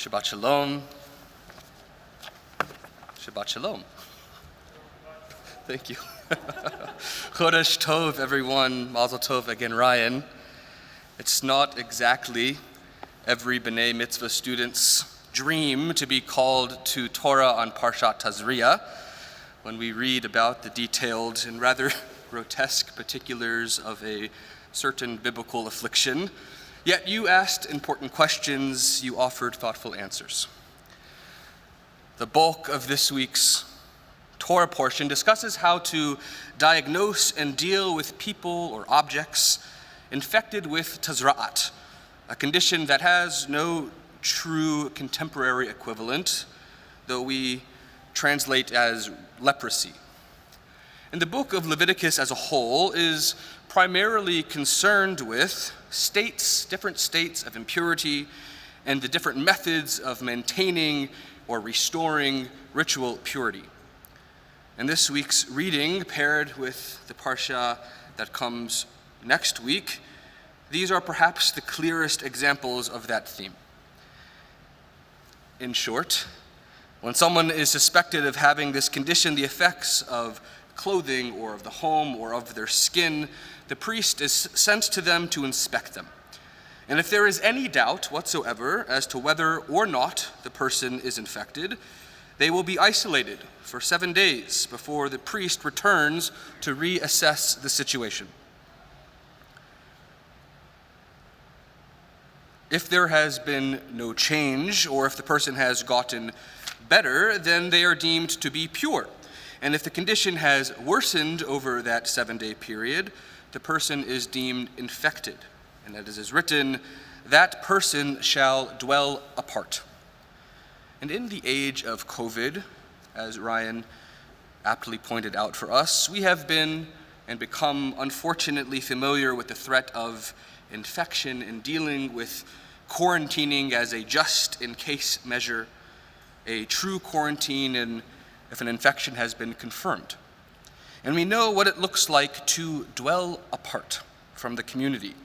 Shabbat shalom. Shabbat shalom. Thank you. Chodesh Tov, everyone. Mazel Tov again, Ryan. It's not exactly every B'nai Mitzvah student's dream to be called to Torah on Parshat Tazria when we read about the detailed and rather grotesque particulars of a certain biblical affliction. Yet you asked important questions, you offered thoughtful answers. The bulk of this week's Torah portion discusses how to diagnose and deal with people or objects infected with tazra'at, a condition that has no true contemporary equivalent, though we translate as leprosy. And the book of Leviticus as a whole is primarily concerned with different states of impurity, and the different methods of maintaining or restoring ritual purity. And this week's reading, paired with the parsha that comes next week, these are perhaps the clearest examples of that theme. In short, when someone is suspected of having this condition, the effects of clothing or of the home or of their skin, the priest is sent to them to inspect them. And if there is any doubt whatsoever as to whether or not the person is infected, they will be isolated for 7 days before the priest returns to reassess the situation. If there has been no change, or if the person has gotten better, then they are deemed to be pure. And if the condition has worsened over that 7-day period, the person is deemed infected. And as is written, that person shall dwell apart. And in the age of COVID, as Ryan aptly pointed out for us, we have been and become unfortunately familiar with the threat of infection in dealing with quarantining as a just-in-case measure, a true quarantine if an infection has been confirmed. And we know what it looks like to dwell apart from the community,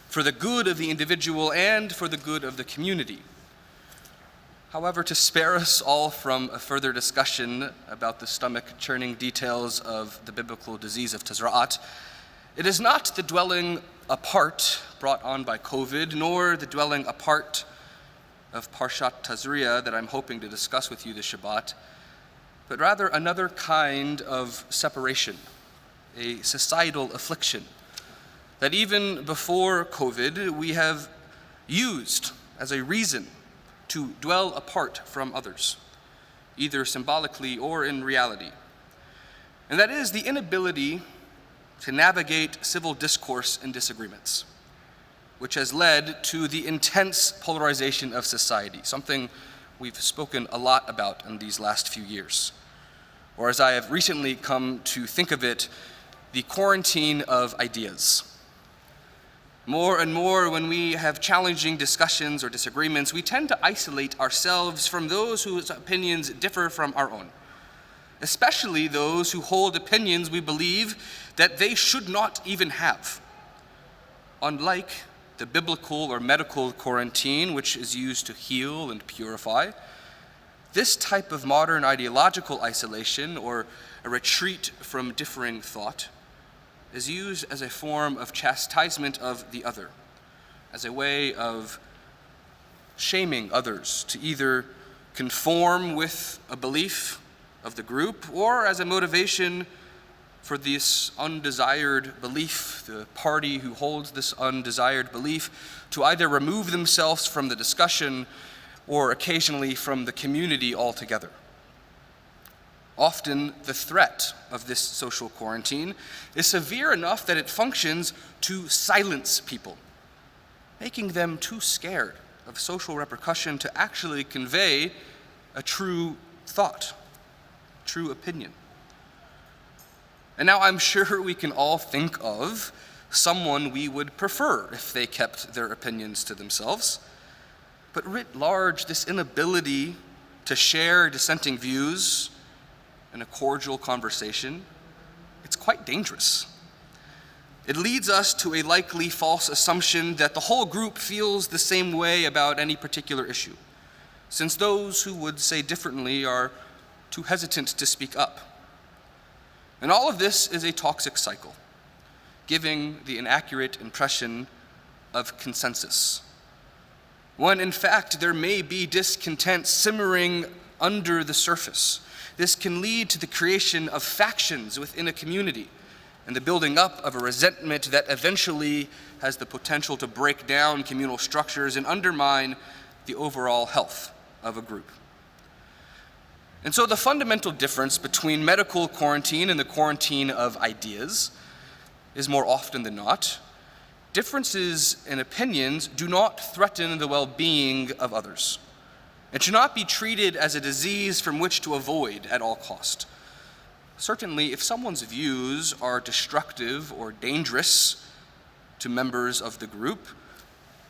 for the good of the individual and for the good of the community. However, to spare us all from a further discussion about the stomach-churning details of the biblical disease of tazra'at, it is not the dwelling apart brought on by COVID, nor the dwelling apart of Parshat Tazria that I'm hoping to discuss with you this Shabbat, but rather another kind of separation, a societal affliction that even before COVID we have used as a reason to dwell apart from others, either symbolically or in reality. And that is the inability to navigate civil discourse and disagreements, which has led to the intense polarization of society, something we've spoken a lot about in these last few years. Or as I have recently come to think of it, the quarantine of ideas. More and more, when we have challenging discussions or disagreements, we tend to isolate ourselves from those whose opinions differ from our own, especially those who hold opinions we believe that they should not even have. Unlike the biblical or medical quarantine, which is used to heal and purify, this type of modern ideological isolation, or a retreat from differing thought, is used as a form of chastisement of the other, as a way of shaming others to either conform with a belief of the group or as a motivation for this undesired belief, the party who holds this undesired belief, to either remove themselves from the discussion or occasionally from the community altogether. Often, the threat of this social quarantine is severe enough that it functions to silence people, making them too scared of social repercussion to actually convey a true thought, true opinion. And now I'm sure we can all think of someone we would prefer if they kept their opinions to themselves. But writ large, this inability to share dissenting views in a cordial conversation, it's quite dangerous. It leads us to a likely false assumption that the whole group feels the same way about any particular issue, since those who would say differently are too hesitant to speak up. And all of this is a toxic cycle, giving the inaccurate impression of consensus, when in fact there may be discontent simmering under the surface. This can lead to the creation of factions within a community and the building up of a resentment that eventually has the potential to break down communal structures and undermine the overall health of a group. And so the fundamental difference between medical quarantine and the quarantine of ideas is, more often than not, differences in opinions do not threaten the well-being of others. It should not be treated as a disease from which to avoid at all cost. Certainly, if someone's views are destructive or dangerous to members of the group,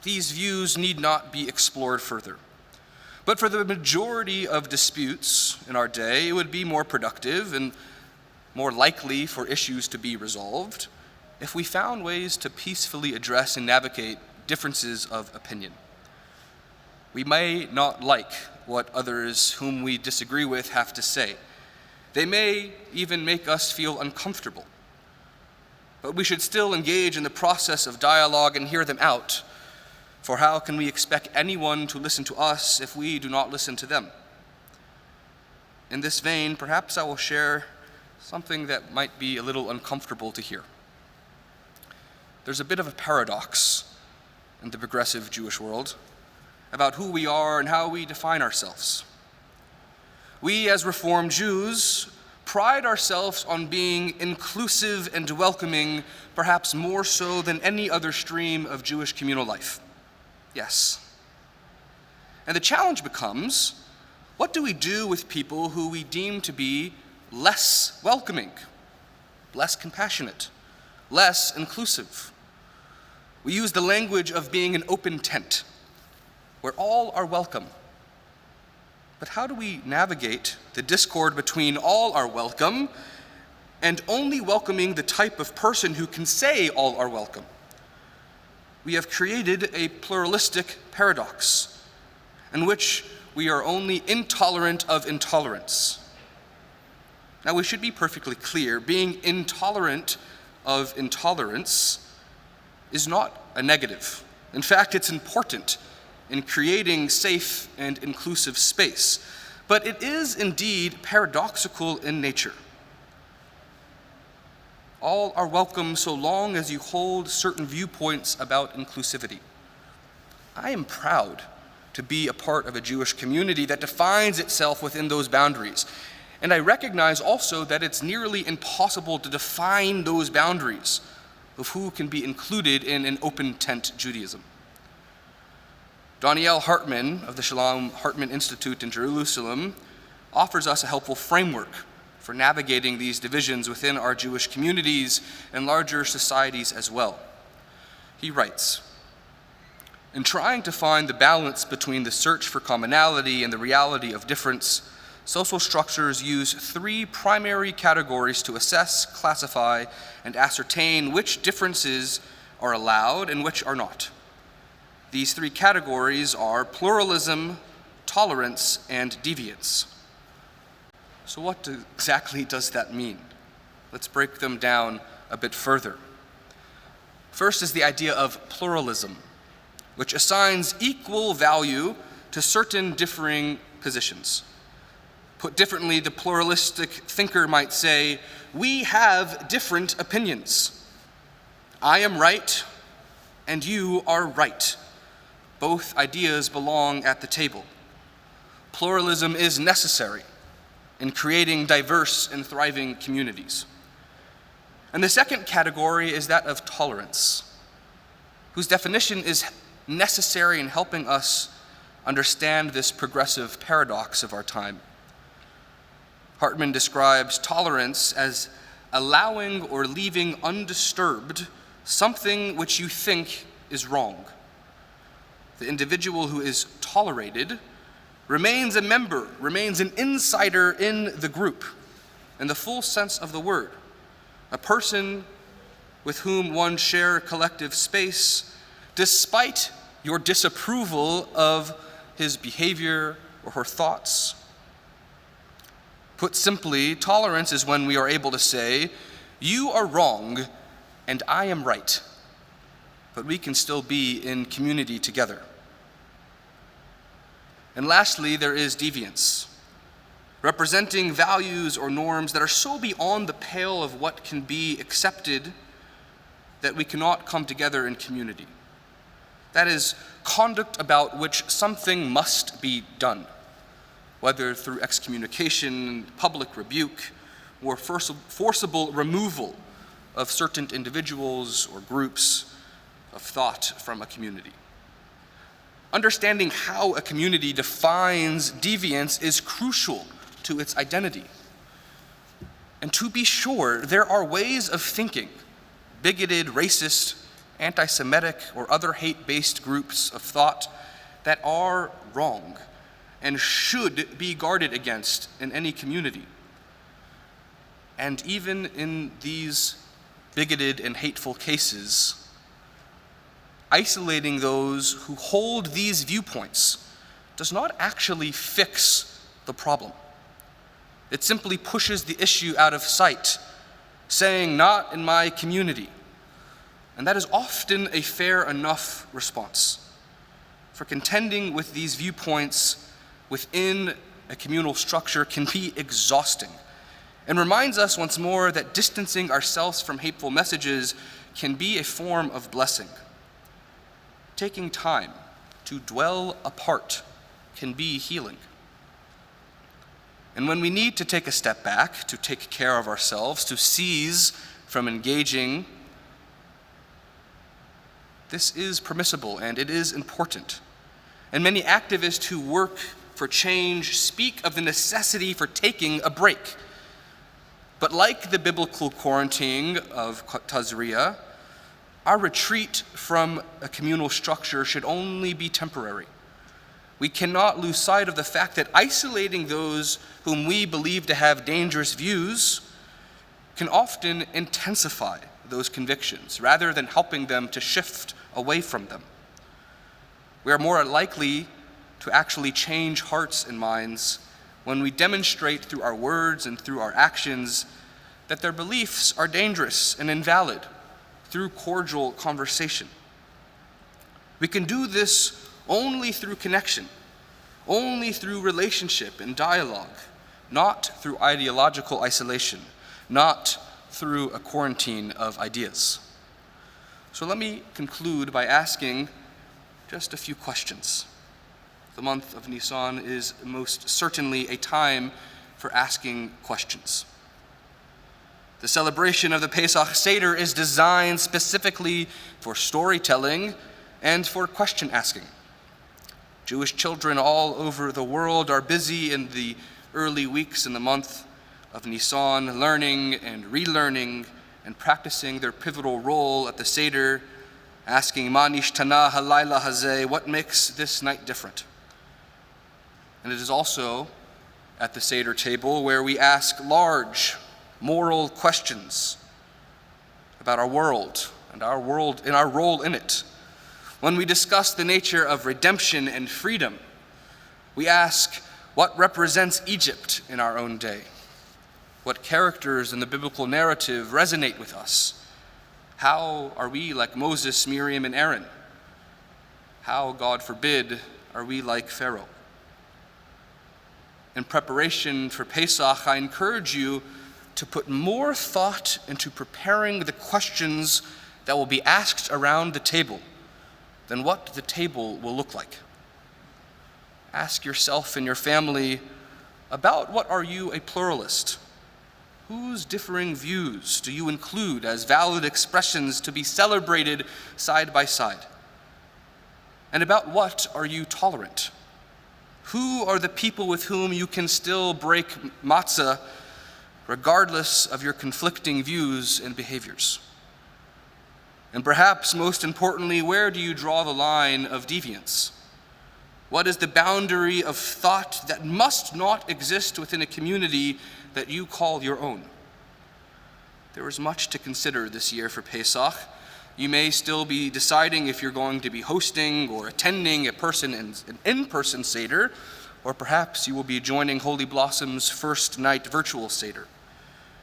these views need not be explored further. But for the majority of disputes in our day, it would be more productive and more likely for issues to be resolved if we found ways to peacefully address and navigate differences of opinion. We may not like what others whom we disagree with have to say. They may even make us feel uncomfortable. But we should still engage in the process of dialogue and hear them out. For how can we expect anyone to listen to us if we do not listen to them? In this vein, perhaps I will share something that might be a little uncomfortable to hear. There's a bit of a paradox in the progressive Jewish world about who we are and how we define ourselves. We, as Reformed Jews, pride ourselves on being inclusive and welcoming, perhaps more so than any other stream of Jewish communal life. Yes. And the challenge becomes, what do we do with people who we deem to be less welcoming, less compassionate, less inclusive? We use the language of being an open tent, where all are welcome. But how do we navigate the discord between all are welcome and only welcoming the type of person who can say all are welcome? We have created a pluralistic paradox in which we are only intolerant of intolerance. Now, we should be perfectly clear, being intolerant of intolerance is not a negative. In fact, it's important in creating safe and inclusive space, but it is indeed paradoxical in nature. All are welcome so long as you hold certain viewpoints about inclusivity. I am proud to be a part of a Jewish community that defines itself within those boundaries. And I recognize also that it's nearly impossible to define those boundaries of who can be included in an open tent Judaism. Danielle Hartman of the Shalom Hartman Institute in Jerusalem offers us a helpful framework for navigating these divisions within our Jewish communities and larger societies as well. He writes, "In trying to find the balance between the search for commonality and the reality of difference, social structures use three primary categories to assess, classify, and ascertain which differences are allowed and which are not. These three categories are pluralism, tolerance, and deviance." So what exactly does that mean? Let's break them down a bit further. First is the idea of pluralism, which assigns equal value to certain differing positions. Put differently, the pluralistic thinker might say, we have different opinions. I am right, and you are right. Both ideas belong at the table. Pluralism is necessary in creating diverse and thriving communities. And the second category is that of tolerance, whose definition is necessary in helping us understand this progressive paradox of our time. Hartman describes tolerance as allowing or leaving undisturbed something which you think is wrong. The individual who is tolerated remains a member, remains an insider in the group, in the full sense of the word, a person with whom one share collective space, despite your disapproval of his behavior or her thoughts. Put simply, tolerance is when we are able to say, you are wrong and I am right, but we can still be in community together. And lastly, there is deviance, representing values or norms that are so beyond the pale of what can be accepted that we cannot come together in community. That is, conduct about which something must be done, whether through excommunication, public rebuke, or forcible removal of certain individuals or groups of thought from a community. Understanding how a community defines deviance is crucial to its identity. And to be sure, there are ways of thinking, bigoted, racist, anti-Semitic, or other hate-based groups of thought that are wrong and should be guarded against in any community. And even in these bigoted and hateful cases, isolating those who hold these viewpoints does not actually fix the problem. It simply pushes the issue out of sight, saying, "Not in my community." And that is often a fair enough response. For contending with these viewpoints within a communal structure can be exhausting, and reminds us once more that distancing ourselves from hateful messages can be a form of blessing. Taking time to dwell apart can be healing. And when we need to take a step back, to take care of ourselves, to cease from engaging, this is permissible and it is important. And many activists who work for change speak of the necessity for taking a break. But like the biblical quarantine of Tazria, our retreat from a communal structure should only be temporary. We cannot lose sight of the fact that isolating those whom we believe to have dangerous views can often intensify those convictions rather than helping them to shift away from them. We are more likely to actually change hearts and minds when we demonstrate through our words and through our actions that their beliefs are dangerous and invalid through cordial conversation. We can do this only through connection, only through relationship and dialogue, not through ideological isolation, not through a quarantine of ideas. So let me conclude by asking just a few questions. The month of Nisan is most certainly a time for asking questions. The celebration of the Pesach Seder is designed specifically for storytelling and for question asking. Jewish children all over the world are busy in the early weeks in the month of Nisan, learning and relearning and practicing their pivotal role at the Seder, asking, "Ma nishtana halayla hazeh," what makes this night different? And it is also at the Seder table where we ask large moral questions about our world and our role in it. When we discuss the nature of redemption and freedom, we ask what represents Egypt in our own day. What characters in the biblical narrative resonate with us? How are we like Moses, Miriam, and Aaron? How, God forbid, are we like Pharaoh? In preparation for Pesach, I encourage you to put more thought into preparing the questions that will be asked around the table than what the table will look like. Ask yourself and your family, about what are you a pluralist? Whose differing views do you include as valid expressions to be celebrated side by side? And about what are you tolerant? Who are the people with whom you can still break matzah regardless of your conflicting views and behaviors? And perhaps most importantly, where do you draw the line of deviance? What is the boundary of thought that must not exist within a community that you call your own? There is much to consider this year for Pesach. You may still be deciding if you're going to be hosting or attending an in-person Seder, or perhaps you will be joining Holy Blossom's first night virtual Seder.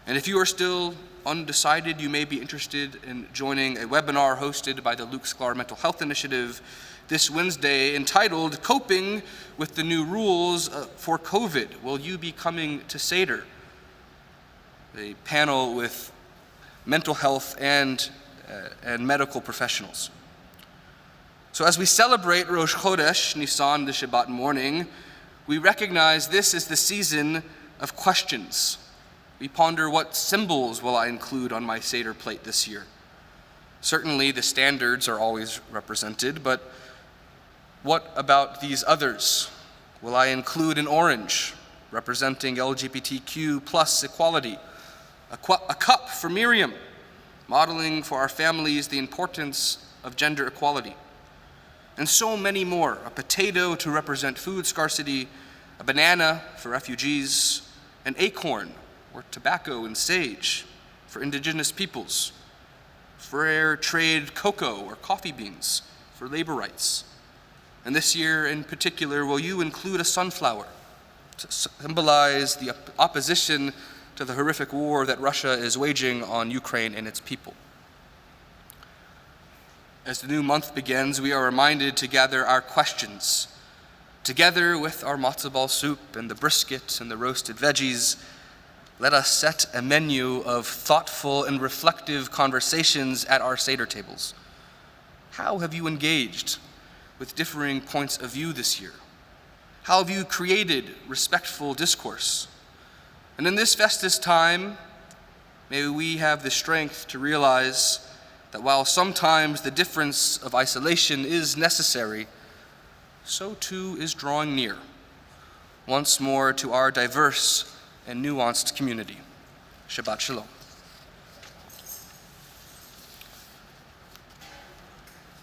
And if you are still undecided, you may be interested in joining a webinar hosted by the Luke Sklar Mental Health Initiative this Wednesday entitled Coping with the New Rules for COVID. Will you be coming to Seder? A panel with mental health and medical professionals. So as we celebrate Rosh Chodesh Nisan, the Shabbat morning, we recognize this is the season of questions. We ponder, what symbols will I include on my Seder plate this year? Certainly the standards are always represented, but what about these others? Will I include an orange representing LGBTQ plus equality? A cup for Miriam, modeling for our families the importance of gender equality. And so many more. A potato to represent food scarcity, a banana for refugees, an acorn or tobacco and sage for indigenous peoples, fair trade cocoa or coffee beans for labor rights. And this year in particular, will you include a sunflower to symbolize the opposition to the horrific war that Russia is waging on Ukraine and its people? As the new month begins, we are reminded to gather our questions. Together with our matzo ball soup and the brisket and the roasted veggies, let us set a menu of thoughtful and reflective conversations at our Seder tables. How have you engaged with differing points of view this year? How have you created respectful discourse? And in this festive time, may we have the strength to realize that while sometimes the difference of isolation is necessary, so too is drawing near, once more, to our diverse and nuanced community. Shabbat Shalom.